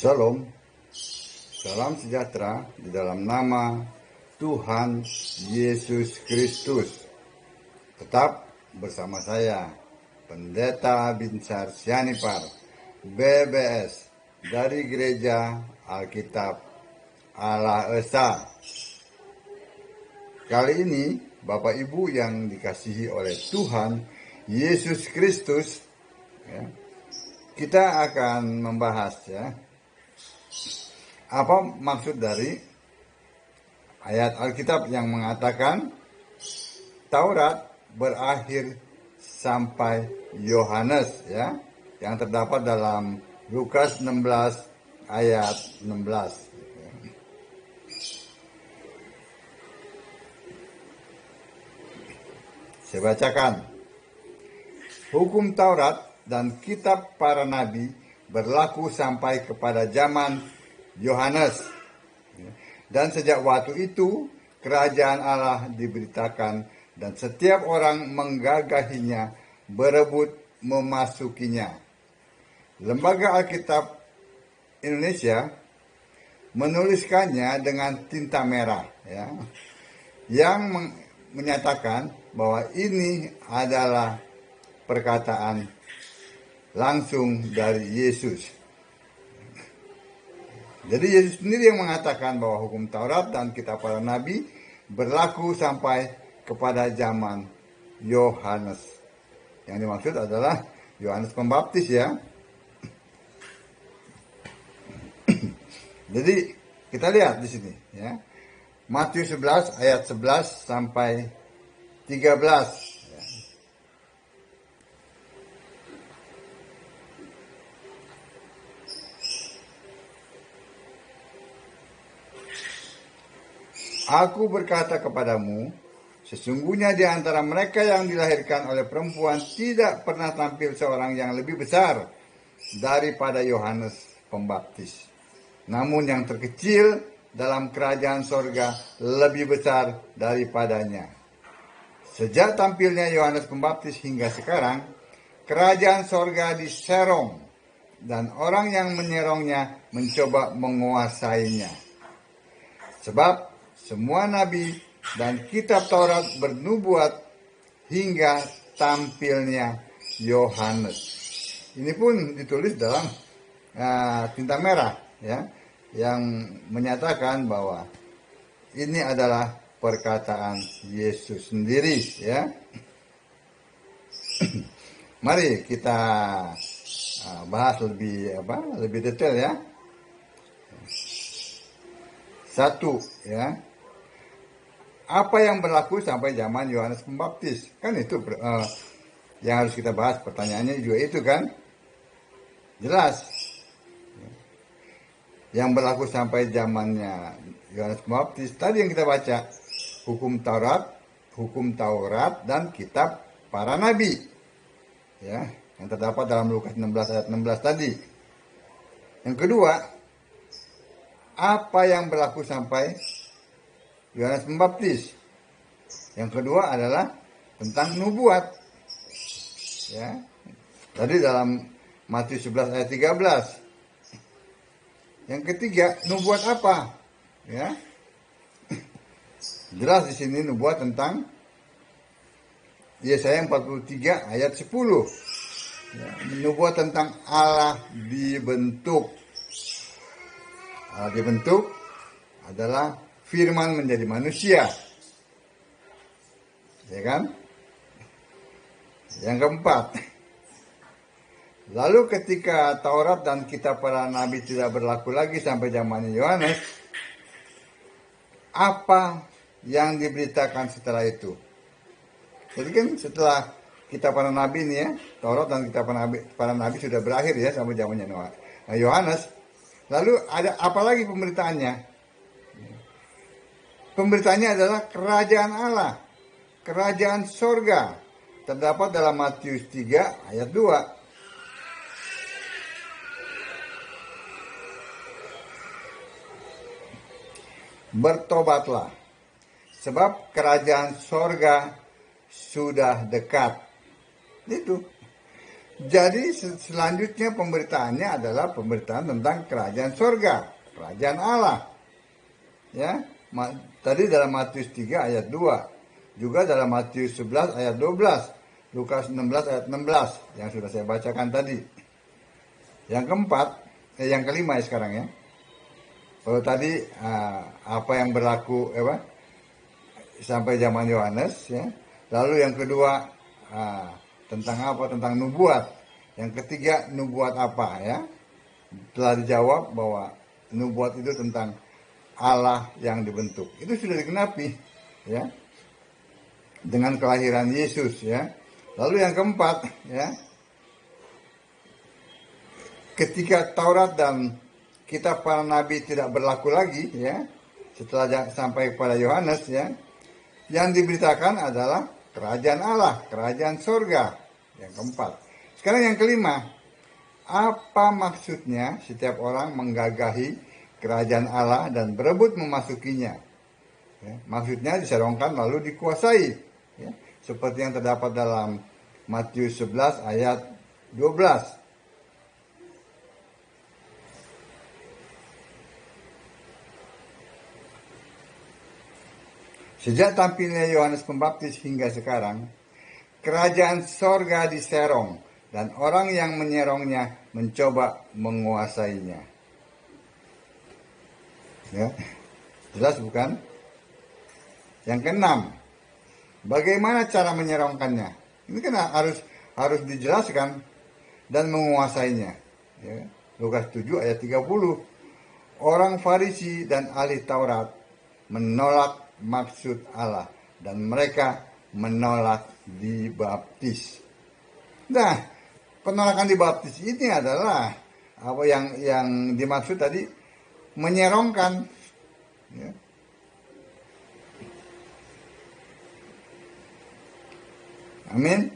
Shalom, salam sejahtera di dalam nama Tuhan Yesus Kristus. Tetap bersama saya, Pendeta Binsar Sianipar, BBS, dari Gereja Alkitab Allah Esa. Kali ini, Bapak Ibu yang dikasihi oleh Tuhan Yesus Kristus, kita akan membahas apa maksud dari ayat Alkitab yang mengatakan Taurat berakhir sampai Yohanes, yang terdapat dalam Lukas 16 ayat 16. Saya bacakan. Hukum Taurat dan kitab para nabi berlaku sampai kepada zaman Yohanes. Dan sejak waktu itu, kerajaan Allah diberitakan dan setiap orang menggagahinya, berebut memasukinya. Lembaga Alkitab Indonesia menuliskannya dengan tinta merah, yang menyatakan bahwa ini adalah perkataan langsung dari Yesus. Jadi Yesus sendiri yang mengatakan bahwa hukum Taurat dan kitab para nabi berlaku sampai kepada zaman Yohanes. Yang dimaksud adalah Yohanes Pembaptis, Jadi kita lihat di sini, Matius 11 ayat 11 sampai 13. Aku berkata kepadamu, sesungguhnya di antara mereka yang dilahirkan oleh perempuan tidak pernah tampil seorang yang lebih besar daripada Yohanes Pembaptis. Namun yang terkecil dalam kerajaan sorga lebih besar daripadanya. Sejak tampilnya Yohanes Pembaptis hingga sekarang, kerajaan sorga diserong dan orang yang menyerongnya mencoba menguasainya. Sebab semua nabi dan kitab Taurat bernubuat hingga tampilnya Yohanes. Ini pun ditulis dalam tinta merah, yang menyatakan bahwa ini adalah perkataan Yesus sendiri, Mari kita bahas lebih detail, Satu, apa yang berlaku sampai zaman Yohanes Pembaptis? Kan itu yang harus kita bahas. Pertanyaannya juga itu kan. Jelas. Yang berlaku sampai zamannya Yohanes Pembaptis. Tadi yang kita baca. Hukum Taurat dan kitab para nabi. Yang terdapat dalam Lukas 16 ayat 16 tadi. Yang kedua, apa yang berlaku sampai Yohanes Pembaptis? Yang kedua adalah tentang nubuat. Tadi dalam Matius 11 ayat 13. Yang ketiga, nubuat apa? Jelas di sini nubuat tentang Yesaya 43 ayat 10. Nubuat tentang Allah dibentuk. Allah dibentuk adalah firman menjadi manusia. Yang keempat, lalu ketika Taurat dan kitab para nabi tidak berlaku lagi sampai zamannya Yohanes, apa yang diberitakan setelah itu? Jadi kan setelah kitab para nabi ini, Taurat dan kitab para nabi sudah berakhir sampai zamannya Yohanes. Lalu ada apa lagi pemberitaannya? Pemberitaannya adalah kerajaan Allah, kerajaan sorga. Terdapat dalam Matius 3 ayat 2. Bertobatlah, sebab kerajaan sorga sudah dekat. Itu. Jadi selanjutnya pemberitaannya adalah pemberitaan tentang kerajaan sorga, kerajaan Allah. Ya, tadi dalam Matius 3 ayat 2, juga dalam Matius 11 ayat 12, Lukas 16 ayat 16 yang sudah saya bacakan tadi. Yang keempat, yang kelima ya sekarang ya. Kalau tadi apa yang berlaku sampai zaman Yohanes ya. Lalu yang kedua tentang apa? Tentang nubuat. Yang ketiga nubuat apa ya? Telah dijawab bahwa nubuat itu tentang Allah yang dibentuk. Itu sudah digenapi ya. Dengan kelahiran Yesus ya. Lalu yang keempat ya. Ketika Taurat dan kitab para nabi tidak berlaku lagi ya. Setelah sampai kepada Yohanes ya. Yang diberitakan adalah kerajaan Allah, kerajaan sorga. Yang keempat. Sekarang yang kelima, apa maksudnya setiap orang menggagahi kerajaan Allah dan berebut memasukinya? Ya, maksudnya diserongkan lalu dikuasai. Ya, seperti yang terdapat dalam Matius 11 ayat 12. Sejak tampilnya Yohanes Pembaptis hingga sekarang, kerajaan sorga diserong dan orang yang menyerongnya mencoba menguasainya. Ya, jelas bukan? Yang keenam, bagaimana cara menyerongkannya? Ini kan harus dijelaskan dan menguasainya. Ya, Lukas 7 ayat 30. Orang Farisi dan ahli Taurat menolak maksud Allah dan mereka menolak dibaptis. Nah, penolakan dibaptis ini adalah apa yang dimaksud tadi, menyerongkan. Ya. Amin.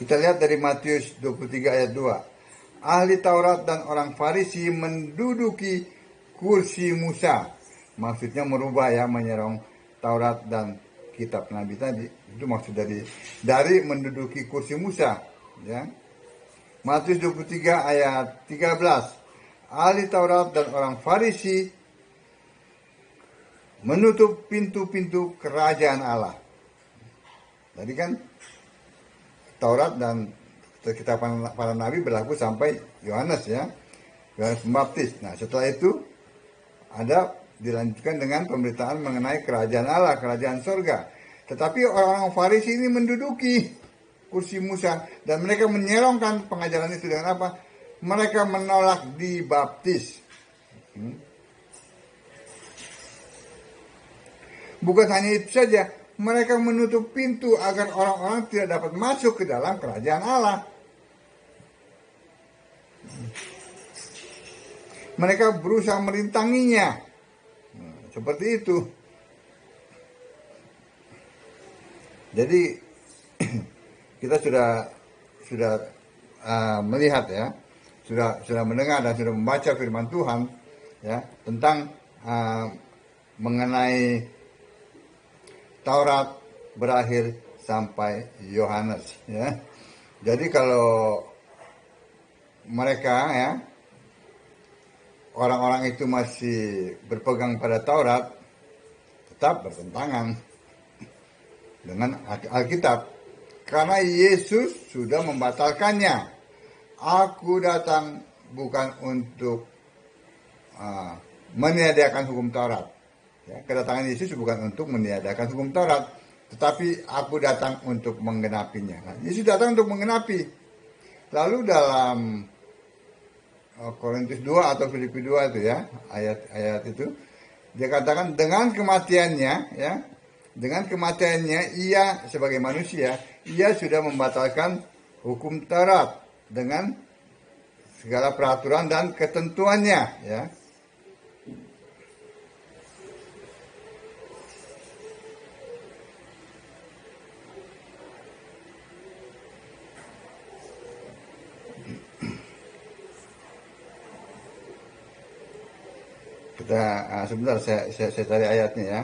Kita lihat dari Matius 23 ayat 2. Ahli Taurat dan orang Farisi menduduki kursi Musa. Maksudnya merubah ya, menyerong Taurat dan kitab Nabi tadi. Itu maksud dari menduduki kursi Musa. Ya. Matius 23 ayat 13. Ahli Taurat dan orang Farisi menutup pintu-pintu kerajaan Allah. Tadi kan Taurat dan kitab para Nabi berlaku sampai Yohanes ya. Yohanes Pembaptis. Nah setelah itu ada dilanjutkan dengan pemberitaan mengenai kerajaan Allah, kerajaan sorga. Tetapi orang-orang Farisi ini menduduki kursi Musa dan mereka menyerongkan pengajaran itu dengan apa? Mereka menolak dibaptis. Bukan hanya itu saja, mereka menutup pintu agar orang-orang tidak dapat masuk ke dalam kerajaan Allah. Mereka berusaha merintanginya. Seperti itu. Jadi kita sudah melihat ya, sudah mendengar dan sudah membaca firman Tuhan ya tentang mengenai Taurat berakhir sampai Yohanes ya. Jadi kalau mereka ya, orang-orang itu masih berpegang pada Taurat, tetap bertentangan dengan Alkitab. Karena Yesus sudah membatalkannya. Aku datang bukan untuk meniadakan hukum Taurat. Ya, kedatangan Yesus bukan untuk meniadakan hukum Taurat, tetapi aku datang untuk menggenapinya. Nah, Yesus datang untuk menggenapi. Lalu dalam Korintus 2 atau Filipi 2 itu ya, ayat-ayat itu dia katakan dengan kematiannya ya, dengan kematiannya ia sebagai manusia, ia sudah membatalkan hukum Taurat dengan segala peraturan dan ketentuannya ya. Kita sebentar saya cari ayatnya ya.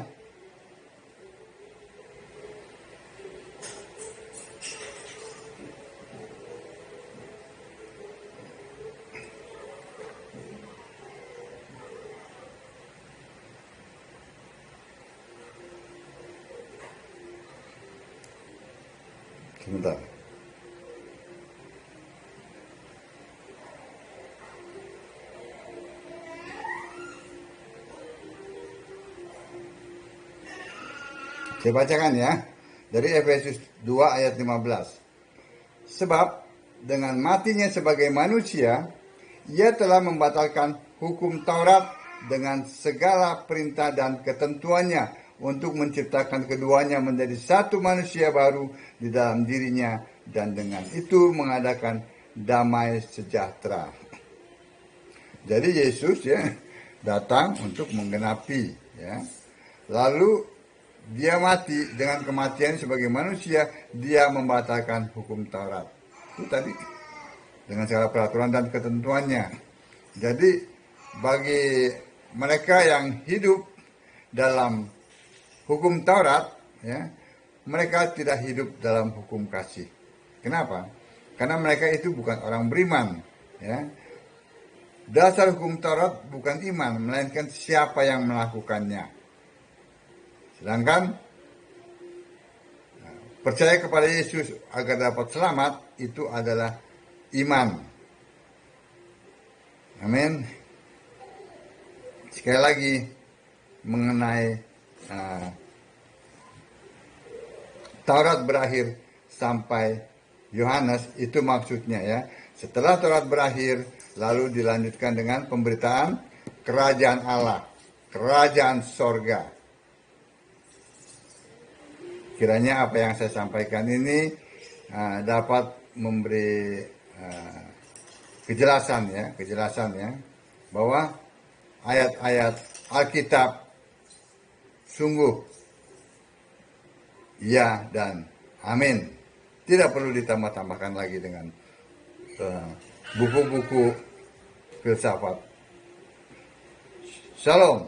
Sebentar. Saya bacakan ya. Dari Efesus 2 ayat 15. Sebab dengan matinya sebagai manusia, ia telah membatalkan hukum Taurat dengan segala perintah dan ketentuannya untuk menciptakan keduanya menjadi satu manusia baru di dalam dirinya, dan dengan itu mengadakan damai sejahtera. Jadi Yesus ya datang untuk menggenapi ya. Lalu dia mati, dengan kematian sebagai manusia dia membatalkan hukum Taurat. Itu tadi dengan segala peraturan dan ketentuannya. Jadi bagi mereka yang hidup dalam hukum Taurat ya, mereka tidak hidup dalam hukum kasih. Kenapa? Karena mereka itu bukan orang beriman ya. Dasar hukum Taurat bukan iman, melainkan siapa yang melakukannya. Sedangkan percaya kepada Yesus agar dapat selamat itu adalah iman. Amin. Sekali lagi mengenai Taurat berakhir sampai Yohanes, itu maksudnya ya. Setelah Taurat berakhir, lalu dilanjutkan dengan pemberitaan kerajaan Allah, kerajaan sorga. Kiranya apa yang saya sampaikan ini dapat memberi kejelasan ya, bahwa ayat-ayat Alkitab sungguh ya dan amin. Tidak perlu ditambah-tambahkan lagi dengan buku-buku filsafat. Shalom.